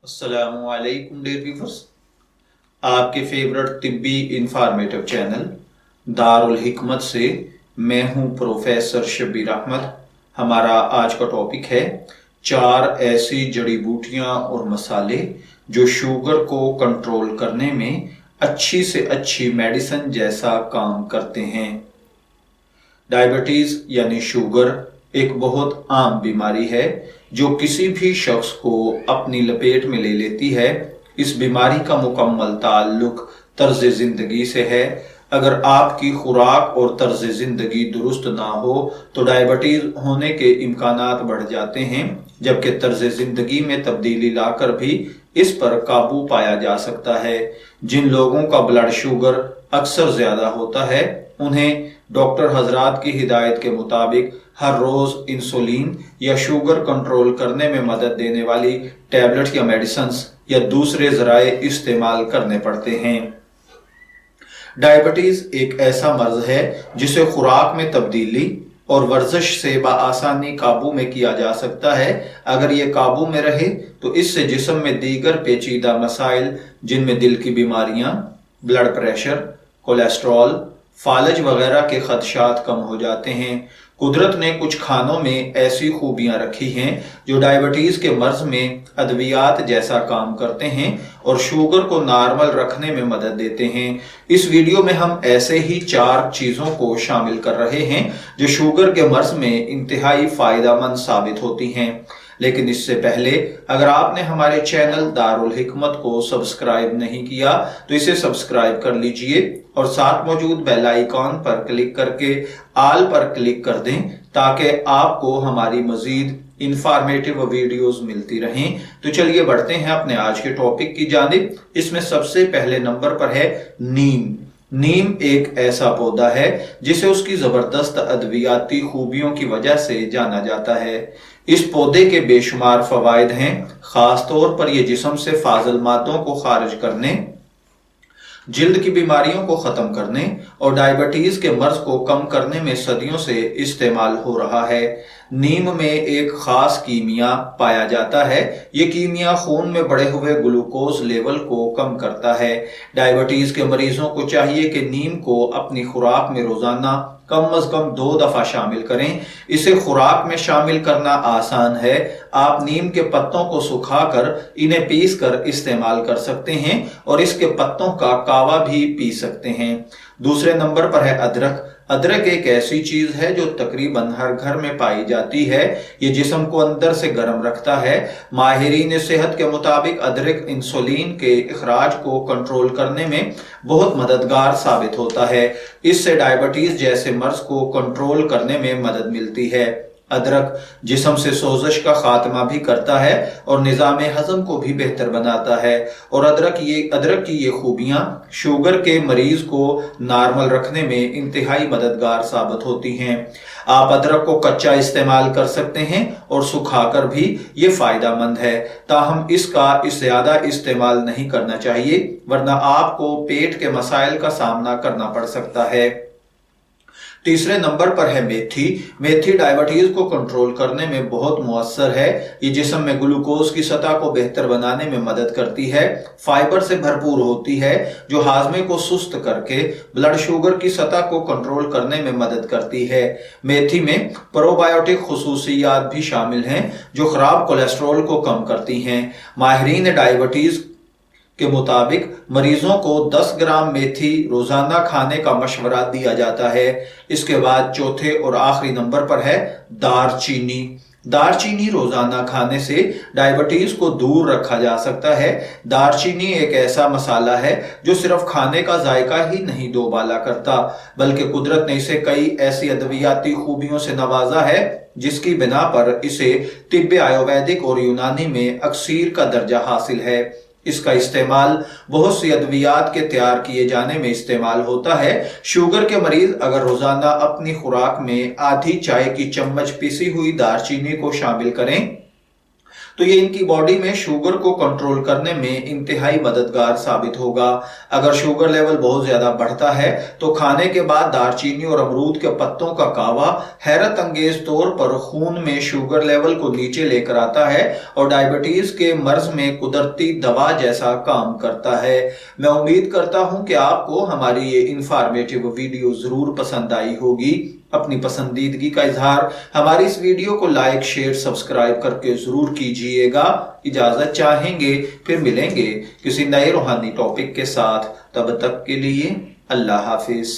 अस्सलामु अलैकुम dear viewers. आपके फेवरेट तिब्बी इंफॉर्मेटिव चैनल दारुल हिकमत से मैं हूं प्रोफेसर शब्बीर अहमद। हमारा आज का टॉपिक है 4 ऐसी जड़ी बूटियां और मसाले जो शुगर को कंट्रोल करने में अच्छी से अच्छी मेडिसिन जैसा काम करते हैं। डायबिटीज यानी शुगर एक बहुत आम बीमारी है जो किसी भी शख्स को अपनी लपेट में ले लेती है। इस बीमारी का मुकम्मल ताल्लुक तर्ज जिंदगी से है। अगर आपकी खुराक और तर्ज जिंदगी दुरुस्त ना हो तो डायबिटीज होने के इम्कानात बढ़ जाते हैं, जबकि तर्ज जिंदगी में तब्दीली लाकर भी इस पर काबू पाया जा सकता है। जिन लोगों का ब्लड शुगर अक्सर ज्यादा होता है उन्हें डॉक्टर हजरात की हिदायत के मुताबिक हर रोज इंसुलिन या शुगर कंट्रोल करने में मदद देने वाली टैबलेट या मेडिसिन या दूसरे जराए इस्तेमाल करने पड़ते हैं। डायबिटीज एक ऐसा मर्ज है जिसे खुराक में तब्दीली और वर्जिश से बआसानी काबू में किया जा सकता है। अगर ये काबू में रहे तो इससे जिस्म में दीगर पेचीदा मसाइल जिनमें दिल की बीमारियां, ब्लड प्रेशर, कोलेस्ट्रॉल, फालज वगैरह के खदशात कम हो जाते हैं। कुदरत ने कुछ खानों में ऐसी खूबियां रखी हैं जो डायबिटीज के मर्ज में अद्वियात जैसा काम करते हैं और शुगर को नॉर्मल रखने में मदद देते हैं। इस वीडियो में हम ऐसे ही 4 चीजों को शामिल कर रहे हैं जो शुगर के मर्ज में इंतहाई फायदेमंद साबित होती हैं। लेकिन इससे पहले अगर आपने हमारे चैनल दारुल हिकमत को सब्सक्राइब नहीं किया तो इसे सब्सक्राइब कर लीजिए और साथ मौजूद बेल आइकॉन पर क्लिक करके आल पर क्लिक कर दें ताकि आपको हमारी मजीद इंफॉर्मेटिव वीडियोस मिलती रहें। तो चलिए बढ़ते हैं अपने आज के टॉपिक की जानिब। इसमें सबसे पहले नंबर पर है नीम। नीम एक ऐसा पौधा है जिसे उसकी जबरदस्त अद्वियाती खूबियों की वजह से जाना जाता है। इस पौधे के बेशुमार फवायद हैं। खास तौर पर यह जिस्म से फाजिल मादों को खारिज करने, जिल्द की बीमारियों को खत्म करने और डायबिटीज के मर्ज को कम करने में सदियों से इस्तेमाल हो रहा है। नीम में एक खास कीमिया पाया जाता है। ये कीमिया खून में बढ़े हुए ग्लूकोज लेवल को कम करता है। डायबिटीज के मरीजों को चाहिए कि नीम को अपनी खुराक में रोजाना कम अज कम 2 दफा शामिल करें। इसे खुराक में शामिल करना आसान है। आप नीम के पत्तों को सुखाकर इन्हें पीस कर इस्तेमाल कर सकते हैं और इसके पत्तों का कावा भी पी सकते हैं। दूसरे नंबर पर है अदरक। अदरक एक ऐसी चीज है जो तकरीबन हर घर में पाई जाती है। ये जिस्म को अंदर से गर्म रखता है। माहिरीन सेहत के मुताबिक अदरक इंसुलिन के इखराज को कंट्रोल करने में बहुत मददगार साबित होता है। इससे डायबिटीज जैसे मर्ज को कंट्रोल करने में मदद मिलती है। अदरक जिस्म से सोजिश का खात्मा भी करता है और निज़ाम हजम को भी बेहतर बनाता है। और अदरक की ये खूबियां शुगर के मरीज को नॉर्मल रखने में इंतहाई मददगार साबित होती हैं। आप अदरक को कच्चा इस्तेमाल कर सकते हैं और सुखाकर भी ये फायदेमंद है। ताहम इसका ज्यादा इस्तेमाल नहीं करना चाहिए वरना आपको पेट के मसाइल का सामना करना पड़ सकता है। तीसरे नंबर पर है मेथी। मेथी डायबिटीज को कंट्रोल करने में बहुत मुअस्सर है। ये जिस्म में ग्लूकोज की सतह को बेहतर बनाने में मदद करती है। फाइबर से भरपूर होती है जो हाजमे को सुस्त करके ब्लड शुगर की सतह को कंट्रोल करने में मदद करती है। मेथी में प्रोबायोटिक खुसूसियात भी शामिल हैं जो खराब कोलेस्ट्रॉल को कम करती हैं। माहिरीन डायबिटीज के मुताबिक मरीजों को 10 ग्राम मेथी रोजाना खाने का मशवरा दिया जाता है। इसके बाद चौथे और आखिरी नंबर पर है दारचीनी। दारचीनी रोजाना खाने से डायबिटीज को दूर रखा जा सकता है। दारचीनी एक ऐसा मसाला है जो सिर्फ खाने का जायका ही नहीं दोबाला करता बल्कि कुदरत ने इसे कई ऐसी अद्वियाती खूबियों से नवाजा है जिसकी बिना पर इसे तिब्बे आयुर्वेदिक और यूनानी में अक्सीर का दर्जा हासिल है। इसका इस्तेमाल बहुत सी अद्वियात के तैयार किए जाने में इस्तेमाल होता है। शुगर के मरीज अगर रोजाना अपनी खुराक में आधी चाय की चम्मच पिसी हुई दारचीनी को शामिल करें तो ये इनकी बॉडी में शुगर को कंट्रोल करने में इंतहाई मददगार साबित होगा। अगर शुगर लेवल बहुत ज्यादा बढ़ता है तो खाने के बाद दालचीनी और अमरूद के पत्तों का कावा हैरत अंगेज तौर पर खून में शुगर लेवल को नीचे लेकर आता है और डायबिटीज के मर्ज में कुदरती दवा जैसा काम करता है। मैं उम्मीद करता हूं कि आपको हमारी ये इंफॉर्मेटिव वीडियो जरूर पसंद आई होगी। अपनी पसंदीदगी का इजहार हमारी इस वीडियो को लाइक, शेयर, सब्सक्राइब करके जरूर कीजिएगा। इजाजत चाहेंगे, फिर मिलेंगे किसी नए रूहानी टॉपिक के साथ। तब तक के लिए अल्लाह हाफिज।